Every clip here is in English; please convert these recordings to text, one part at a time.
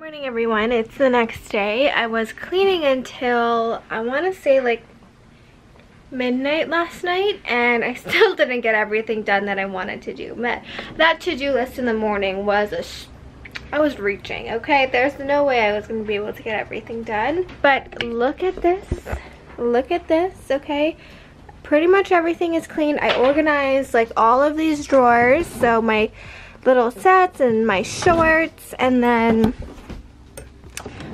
Morning everyone, it's the next day. I was cleaning until I want to say like midnight last night, and I still didn't get everything done that I wanted to do. That to-do list in the morning was I was reaching, okay? There's no way I was going to be able to get everything done. But look at this. Look at this, okay? Pretty much everything is clean. I organized like all of these drawers, so my little sets and my shorts, and then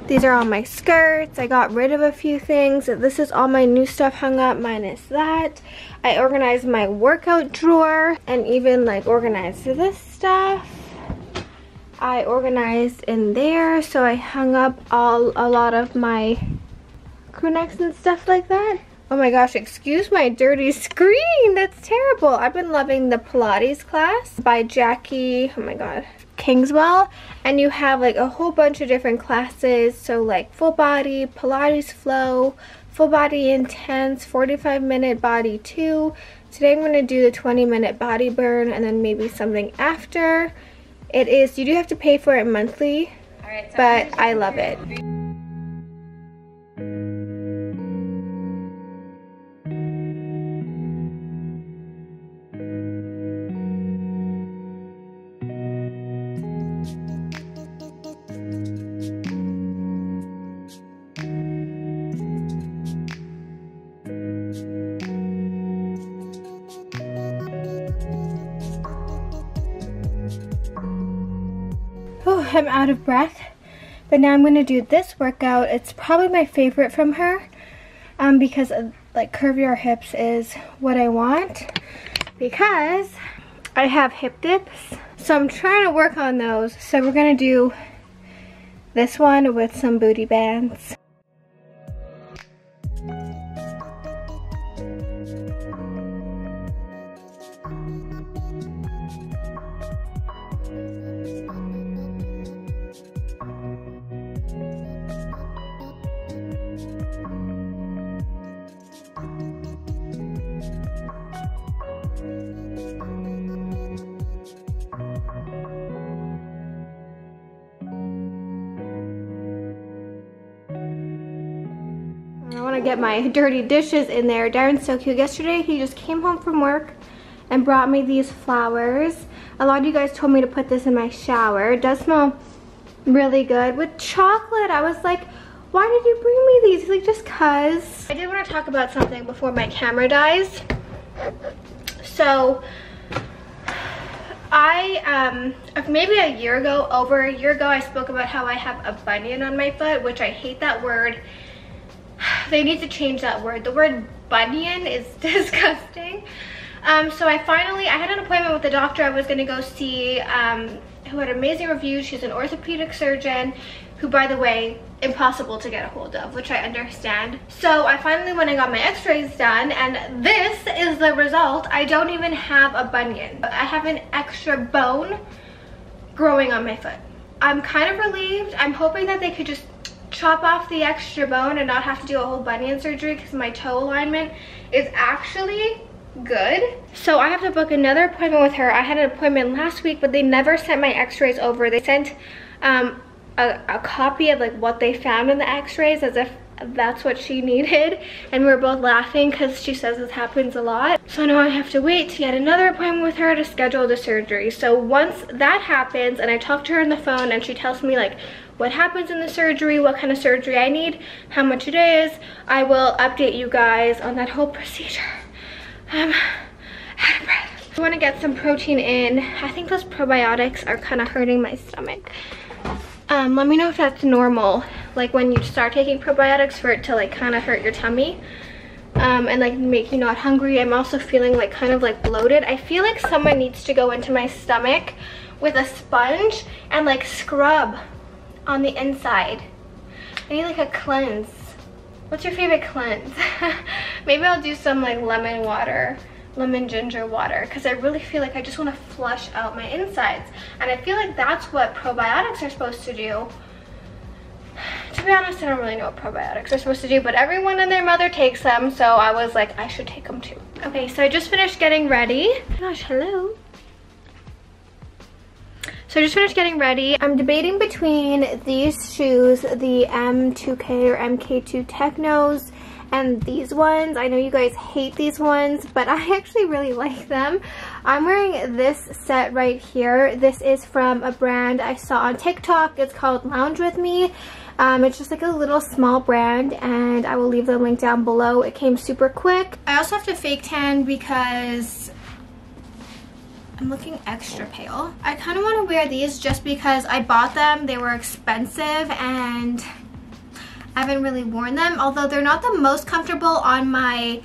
these are all my skirts. I got rid of a few things. This is all my new stuff hung up minus that. I organized my workout drawer and even like organized this stuff. I organized in there, so I hung up a lot of my crew necks and stuff like that. Oh my gosh, excuse my dirty screen. That's terrible. I've been loving the Pilates class by Jackie, oh my god, Kingswell, and you have like a whole bunch of different classes, so like full body, Pilates flow, full body intense, 45-minute body 2. Today I'm going to do the 20-minute body burn and then maybe something after. It is, you do have to pay for it monthly, but I love it. Oh, I'm out of breath, but now I'm going to do this workout. It's probably my favorite from her because like curvier hips is what I want, because I have hip dips, so I'm trying to work on those. So we're going to do this one with some booty bands. I want to get my dirty dishes in there. Darren's so cute. Yesterday he just came home from work and brought me these flowers. A lot of you guys told me to put this in my shower. It does smell really good with chocolate. I was like, why did you bring me these? He's like, just cuz. I did want to talk about something before my camera dies. So maybe a year ago, over a year ago, I spoke about how I have a bunion on my foot, which I hate that word. They need to change that word. The word bunion is disgusting. So I had an appointment with the doctor I was going to go see, who had amazing reviews. She's an orthopedic surgeon who, by the way, impossible to get a hold of, which I understand. So I finally went and got my x-rays done, and this is the result. I don't even have a bunion. I have an extra bone growing on my foot. I'm kind of relieved. I'm hoping that they could just chop off the extra bone and not have to do a whole bunion surgery, because my toe alignment is actually good. So I have to book another appointment with her. I had an appointment last week, but they never sent my x-rays over. They sent a copy of like what they found in the x-rays, as if that's what she needed, and we were both laughing because she says this happens a lot. So now I have to wait to get another appointment with her to schedule the surgery. So once that happens and I talk to her on the phone and she tells me like what happens in the surgery, what kind of surgery I need, how much it is, I will update you guys on that whole procedure. I'm out of breath. I want to get some protein in. I think those probiotics are kind of hurting my stomach. Let me know if that's normal, like when you start taking probiotics, for it to like kind of hurt your tummy and like make you not hungry. I'm also feeling like kind of like bloated. I feel like someone needs to go into my stomach with a sponge and like scrub on the inside. I need like a cleanse. What's your favorite cleanse? Maybe I'll do some like lemon ginger water, because I really feel like I just want to flush out my insides, and I feel like that's what probiotics are supposed to do. To be honest, I don't really know what probiotics are supposed to do, but everyone and their mother takes them, so I was like, I should take them too. Okay, so I just finished getting ready. Gosh, hello. So I just finished getting ready. I'm debating between these shoes, the M2K or MK2 Technos, and these ones. I know you guys hate these ones, but I actually really like them. I'm wearing this set right here. This is from a brand I saw on TikTok. It's called Lounge With Me. It's just like a little small brand, and I will leave the link down below. It came super quick. I also have to fake tan because I'm looking extra pale. I kind of want to wear these just because I bought them. They were expensive and I haven't really worn them. Although they're not the most comfortable on my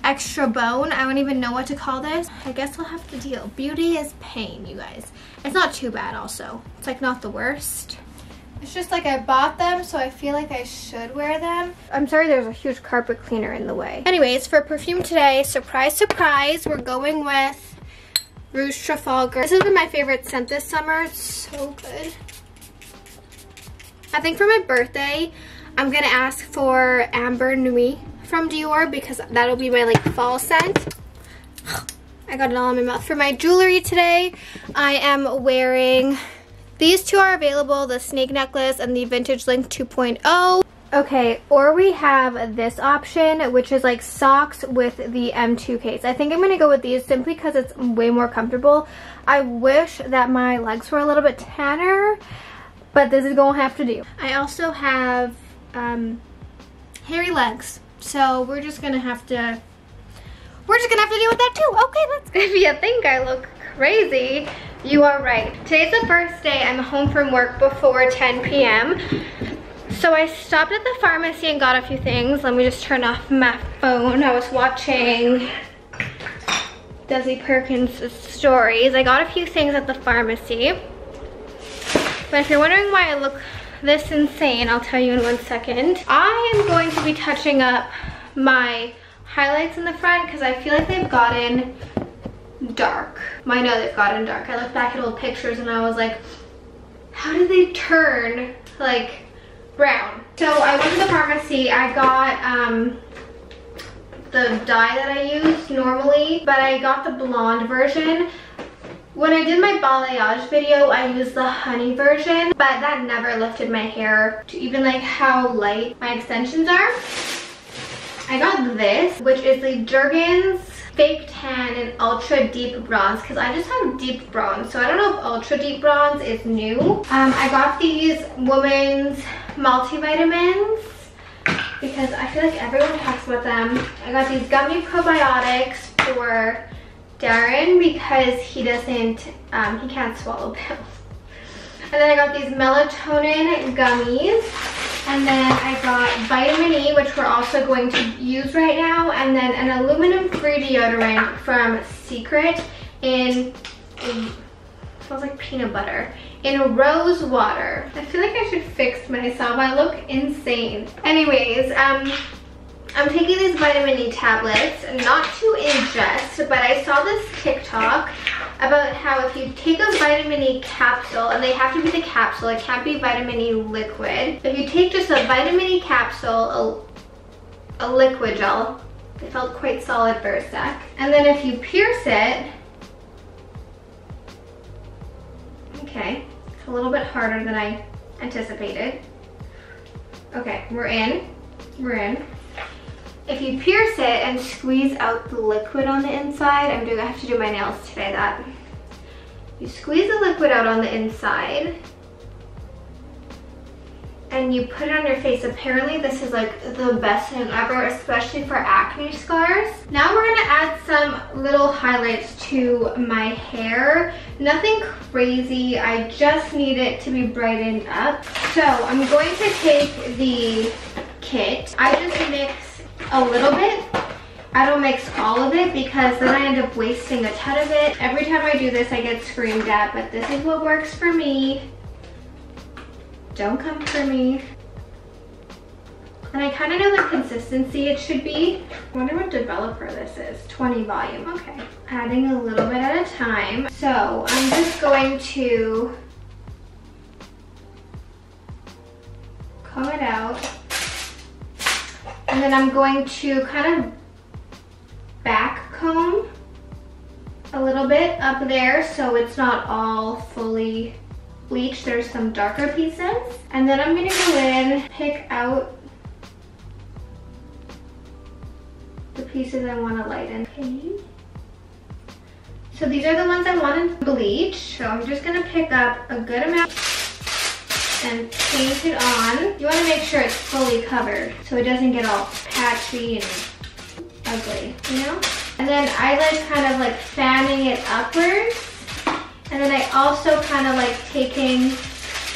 extra bone. I don't even know what to call this. I guess we'll have to deal. Beauty is pain, you guys. It's not too bad also. It's like not the worst. It's just like I bought them, so I feel like I should wear them. I'm sorry there's a huge carpet cleaner in the way. Anyways, for perfume today, surprise, surprise, we're going with Rouge Trafalgar. This has been my favorite scent this summer. It's so good. I think for my birthday, I'm gonna ask for Amber Nuit from Dior because that'll be my like fall scent. I got it all in my mouth. For my jewelry today, I am wearing, these two are available, the snake necklace and the Vintage Link 2.0. Okay, or we have this option, which is like socks with the M2Ks. I think I'm going to go with these simply because it's way more comfortable. I wish that my legs were a little bit tanner, but this is going to have to do. I also have hairy legs, so we're just going to have to deal with that too. Okay, let's go. If you think I look crazy, you are right. Today's the first day I'm home from work before 10 p.m. So I stopped at the pharmacy and got a few things. Let me just turn off my phone. I was watching Desi Perkins' stories. I got a few things at the pharmacy. But if you're wondering why I look this insane, I'll tell you in 1 second. I am going to be touching up my highlights in the front because I feel like they've gotten dark. I know they've gotten dark. I looked back at old pictures and I was like, how did they turn like brown? So I went to the pharmacy. I got the dye that I use normally, but I got the blonde version. When I did my balayage video, I used the honey version, but that never lifted my hair to even like how light my extensions are. I got this, which is the Jergens Fake Tan and Ultra Deep Bronze, because I just have deep bronze, so I don't know if Ultra Deep Bronze is new. I got these women's multivitamins because I feel like everyone talks about them. I got these gummy probiotics for Darren because he doesn't, he can't swallow pills. And then I got these melatonin gummies. And then I got vitamin E, which we're also going to use right now. And then an aluminum-free deodorant from Secret in, it smells like peanut butter, in rose water. I feel like I should fix myself. I look insane. Anyways, I'm taking these vitamin E tablets, not to ingest, but I saw this TikTok about how if you take a vitamin E capsule, and they have to be the capsule, it can't be vitamin E liquid. If you take just a vitamin E capsule, a liquid gel, it felt quite solid for a sec. And then if you pierce it, okay, it's a little bit harder than I anticipated. Okay, we're in. If you pierce it and squeeze out the liquid on the inside, I have to do my nails today, that. You squeeze the liquid out on the inside and you put it on your face. Apparently this is like the best thing ever, especially for acne scars. Now we're gonna add some little highlights to my hair. Nothing crazy, I just need it to be brightened up. So I'm going to take the kit. I just mix a little bit. I don't mix all of it because then I end up wasting a ton of it. Every time I do this I get screamed at, but this is what works for me. Don't come for me. And I kind of know the consistency it should be. I wonder what developer this is. 20 volume, okay. Adding a little bit at a time. So I'm just going to comb it out. And then I'm going to kind of back comb a a little bit up there so it's not all fully bleached. There's some darker pieces. And then I'm gonna go in, pick out the pieces I want to lighten. Okay. So these are the ones I want to bleach. So I'm just gonna pick up a good amount and paint it on. You want to make sure it's fully covered so it doesn't get all patchy and ugly, you know? And then I like kind of like fanning it upwards. And then I also kind of like taking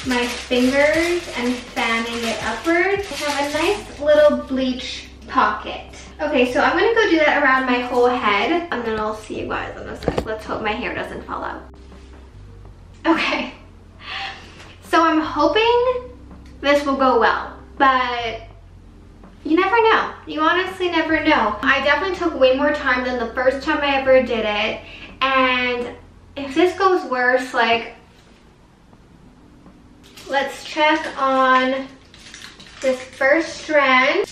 my fingers and fanning it upwards. I have a nice little bleach pocket. Okay, so I'm gonna go do that around my whole head and then I'll see you guys in a sec. Let's hope my hair doesn't fall out. Okay, so I'm hoping this will go well, but you never know. You honestly never know. I definitely took way more time than the first time I ever did it, and if this goes worse, like, let's check on this first strand.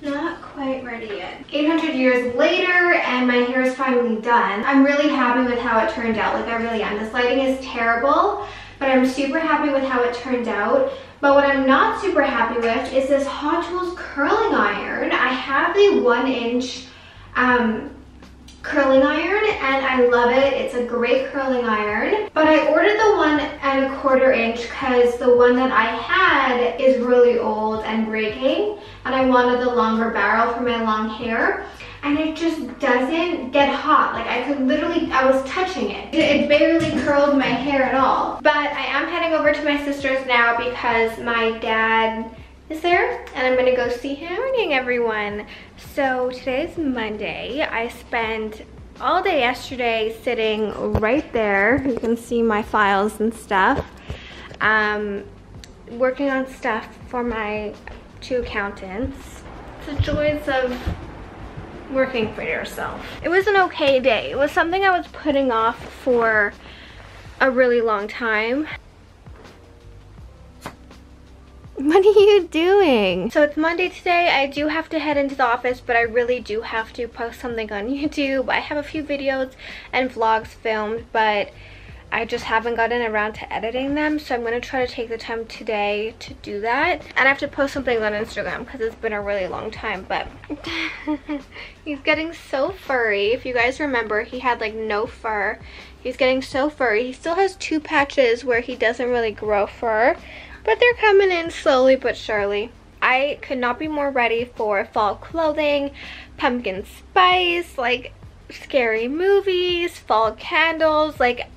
Not quite ready yet. 800 years later and my hair is finally done. I'm really happy with how it turned out. Like, I really am. This lighting is terrible, but I'm super happy with how it turned out. But what I'm not super happy with is this Hot Tools curling iron. I have the 1-inch curling iron and I love it. It's a great curling iron, but I ordered the 1 1/4 inch because the one that I had is really old and breaking and I wanted the longer barrel for my long hair, and it just doesn't get hot. Like, I could literally, I was touching it. It barely curled my hair at all. But I am heading over to my sister's now because my dad is there and I'm gonna go see him. Good morning, everyone. So today's Monday. I spent all day yesterday sitting right there. You can see my files and stuff. Working on stuff for my 2 accountants. The joys of working for yourself. It was an okay day. It was something I was putting off for a really long time. What are you doing? So it's Monday today. I do have to head into the office, but I really do have to post something on YouTube. I have a few videos and vlogs filmed, but I just haven't gotten around to editing them, so I'm going to try to take the time today to do that. And I have to post something on Instagram because it's been a really long time, but he's getting so furry. If you guys remember, he had like no fur. He's getting so furry. He still has 2 patches where he doesn't really grow fur, but they're coming in slowly but surely. I could not be more ready for fall clothing, pumpkin spice, like scary movies, fall candles. Like,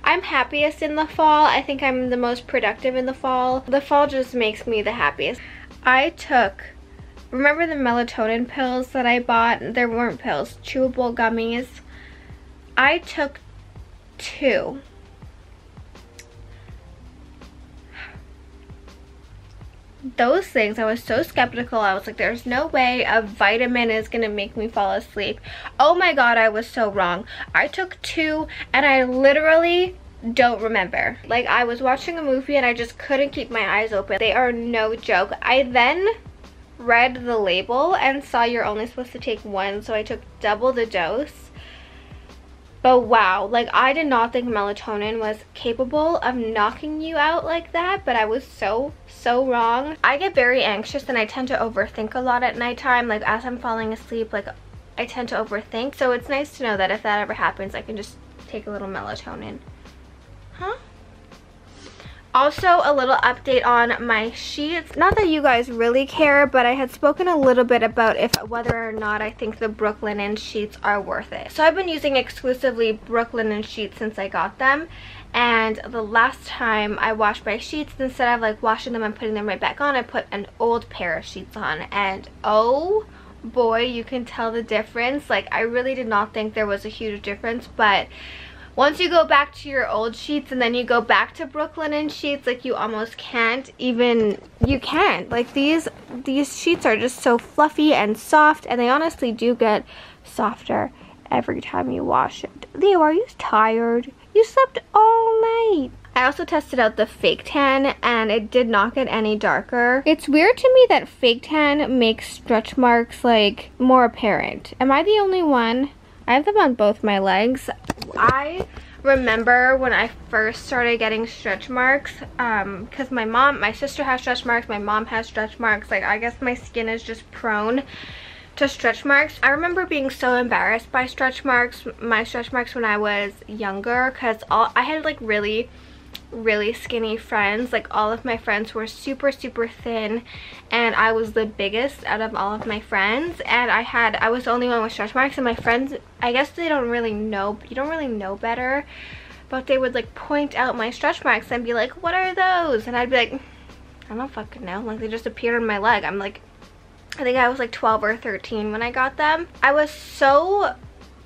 I'm happiest in the fall. I think I'm the most productive in the fall. The fall just makes me the happiest. I took, remember the melatonin pills that I bought? There weren't pills, chewable gummies. I took 2. Those things, I was so skeptical. I was like, there's no way a vitamin is gonna make me fall asleep. Oh my god, I was so wrong. I took 2 and I literally don't remember. Like, I was watching a movie and I just couldn't keep my eyes open. They are no joke. I then read the label and saw you're only supposed to take 1, so I took double the dose. But wow, like, I did not think melatonin was capable of knocking you out like that, but I was so wrong. I get very anxious and I tend to overthink a lot at nighttime. Like, as I'm falling asleep, like, I tend to overthink. So it's nice to know that if that ever happens, I can just take a little melatonin. Huh? Also, a little update on my sheets. Not that you guys really care, but I had spoken a little bit about whether or not I think the Brooklinen sheets are worth it. So I've been using exclusively Brooklinen sheets since I got them. And the last time I washed my sheets, instead of like washing them and putting them right back on, I put an old pair of sheets on. And oh boy, you can tell the difference. Like, I really did not think there was a huge difference, but once you go back to your old sheets and then you go back to Brooklinen sheets, like, you almost can't even, you can't. Like, these sheets are just so fluffy and soft, and they honestly do get softer every time you wash it. Leo, are you tired? You slept all night. I also tested out the fake tan and it did not get any darker. It's weird to me that fake tan makes stretch marks like more apparent. Am I the only one? I have them on both my legs. I remember when I first started getting stretch marks, because my sister has stretch marks, my mom has stretch marks. Like, I guess my skin is just prone to stretch marks. I remember being so embarrassed by stretch marks, my stretch marks when I was younger, because I had like really skinny friends. Like, all of my friends were super thin, and I was the biggest out of all of my friends, and I was the only one with stretch marks. And my friends, I guess they don't really know, you don't really know better, but they would like point out my stretch marks and be like, what are those? And I'd be like, I don't fucking know, like they just appeared on my leg. I'm like, I think I was like 12 or 13 when I got them. I was so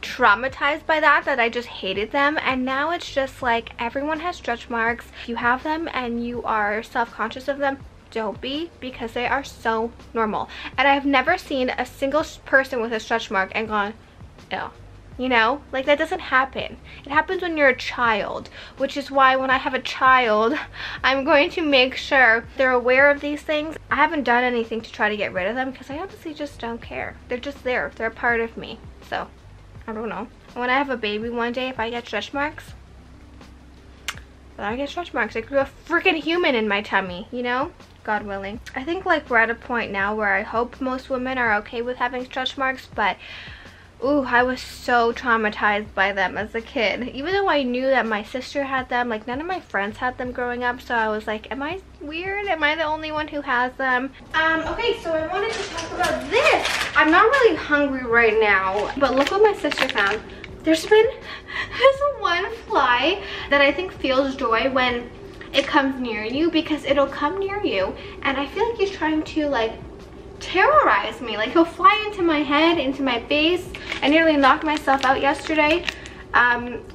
traumatized by that I just hated them, and now it's just like everyone has stretch marks. If you have them and you are self-conscious of them, don't be, because they are so normal. And I've never seen a single person with a stretch mark and gone, ew. You know, like that doesn't happen. It happens when you're a child, which is why when I have a child, I'm going to make sure they're aware of these things. I haven't done anything to try to get rid of them because I honestly just don't care. They're just there. They're a part of me. So, I don't know. When I have a baby one day, if I get stretch marks, then I get stretch marks. I grew a freaking human in my tummy, you know? God willing. I think like we're at a point now where I hope most women are okay with having stretch marks, but ooh, I was so traumatized by them as a kid. Even though I knew that my sister had them, like none of my friends had them growing up, so I was like, am I weird? Am I the only one who has them? Okay, so I wanted to talk about this. I'm not really hungry right now, but look what my sister found. There's one fly that I think feels joy when it comes near you, because it'll come near you, and I feel like he's trying to like terrorize me. Like he'll fly into my head, into my face. I nearly knocked myself out yesterday.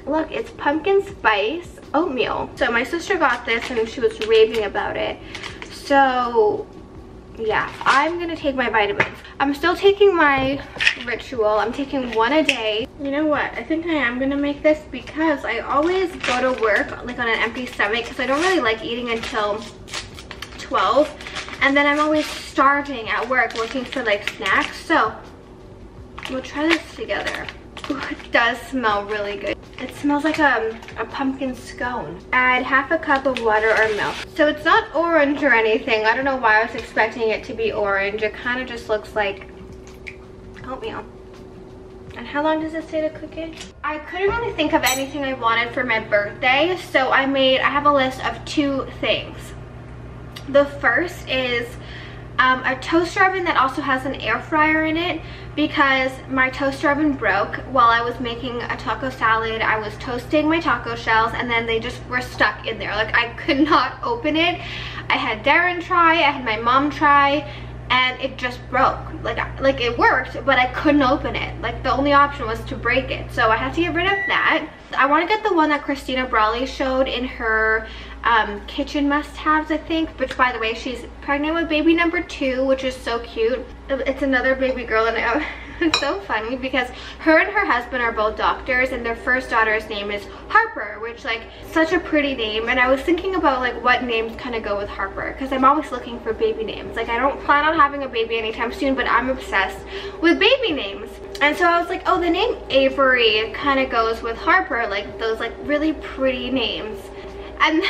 Look, it's pumpkin spice oatmeal. So my sister got this and she was raving about it. So yeah, I'm gonna take my vitamins. I'm still taking my ritual. I'm taking one a day. You know what? I think I am gonna make this because I always go to work like on an empty stomach because I don't really like eating until 12. And then I'm always starving at work looking for like snacks. So we'll try this together. Ooh, it does smell really good. It smells like a pumpkin scone. Add half a cup of water or milk. So it's not orange or anything. I don't know why I was expecting it to be orange. It kind of just looks like oatmeal. And how long does it say to cook it? I couldn't really think of anything I wanted for my birthday, so I have a list of 2 things. The first is a toaster oven that also has an air fryer in it, because my toaster oven broke while I was making a taco salad. I was toasting my taco shells and then they just were stuck in there. Like I could not open it. I had Darren try, I had my mom try, and it just broke. Like it worked, but I couldn't open it. Like the only option was to break it. So I had to get rid of that. I want to get the one that Christina Brawley showed in her kitchen must-haves, I think, which by the way, she's pregnant with baby number 2, which is so cute. It's another baby girl, and it's so funny because her and her husband are both doctors, and their first daughter's name is Harper, which like such a pretty name. And I was thinking about like what names kind of go with Harper, because I'm always looking for baby names. Like I don't plan on having a baby anytime soon, but I'm obsessed with baby names. And so I was like, oh, the name Avery kind of goes with Harper, like those like really pretty names. And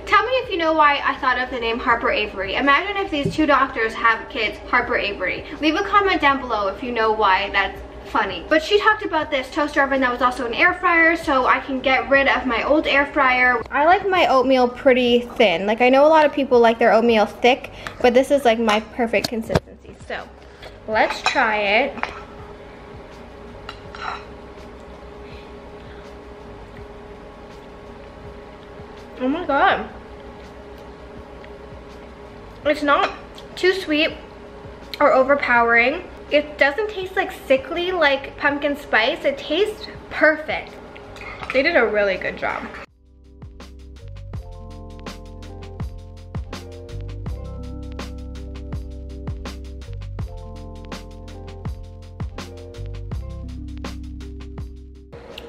tell me if you know why I thought of the name Harper Avery. Imagine if these 2 doctors have kids, Harper Avery. Leave a comment down below if you know why that's funny. But she talked about this toaster oven that was also an air fryer, so I can get rid of my old air fryer. I like my oatmeal pretty thin. Like I know a lot of people like their oatmeal thick, but this is like my perfect consistency. So let's try it. Oh my god. It's not too sweet or overpowering. It doesn't taste like sickly like pumpkin spice. It tastes perfect. They did a really good job.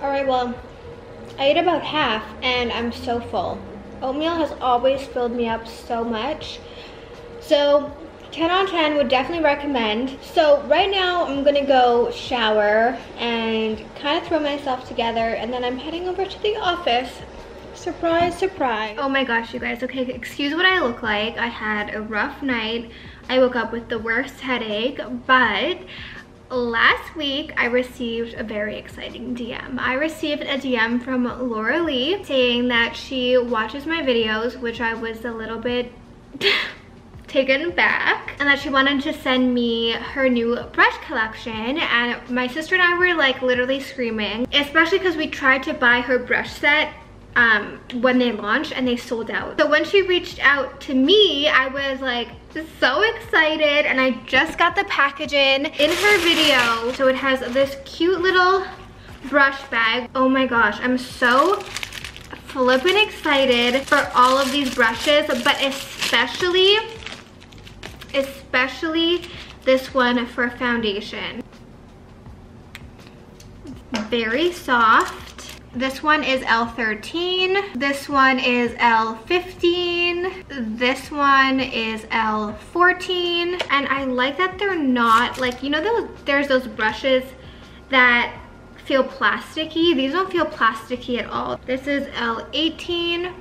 Alright, well, I ate about half and I'm so full. Oatmeal has always filled me up so much. So 10 on 10, would definitely recommend. So right now I'm gonna go shower and kind of throw myself together, and then I'm heading over to the office. Surprise, surprise. Oh my gosh, you guys. Okay, excuse what I look like. I had a rough night. I woke up with the worst headache, but last week I received a very exciting DM. I received a DM from Laura Lee saying that she watches my videos, which I was a little bit taken back, and that she wanted to send me her new brush collection. And my sister and I were like literally screaming, especially because we tried to buy her brush set when they launched and they sold out. So when she reached out to me, I was like so excited, and I just got the packaging in her video. So it has this cute little brush bag. Oh my gosh, I'm so flippin' excited for all of these brushes, but especially this one for foundation. Very soft. This one is L13, this one is L15, this one is L14, and I like that they're not like, you know, there's those brushes that feel plasticky. These don't feel plasticky at all. This is L18.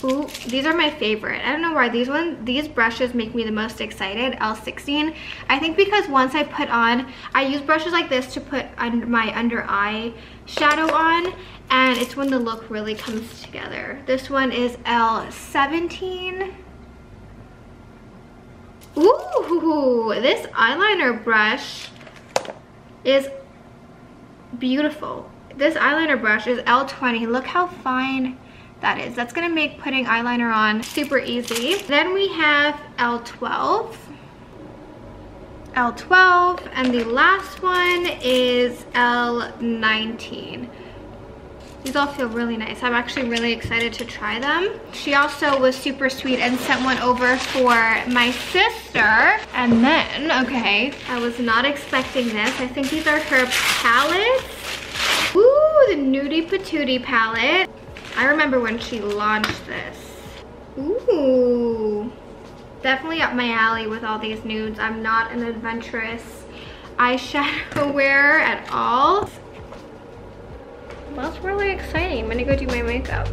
Ooh, these are my favorite. I don't know why these brushes make me the most excited. L16. I think because once I put on, I use brushes like this to put my under eye shadow on, and it's when the look really comes together. This one is L17. Ooh, this eyeliner brush is beautiful. This eyeliner brush is L20. Look how fine that is. That's gonna make putting eyeliner on super easy. Then we have L12, and the last one is L19. These all feel really nice. I'm actually really excited to try them. She also was super sweet and sent one over for my sister. And then, okay, I was not expecting this. I think these are her palettes. Ooh, the Nudie Patootie palette. I remember when she launched this. Ooh, definitely up my alley with all these nudes. I'm not an adventurous eyeshadow wearer at all. Well, it's really exciting. I'm gonna go do my makeup.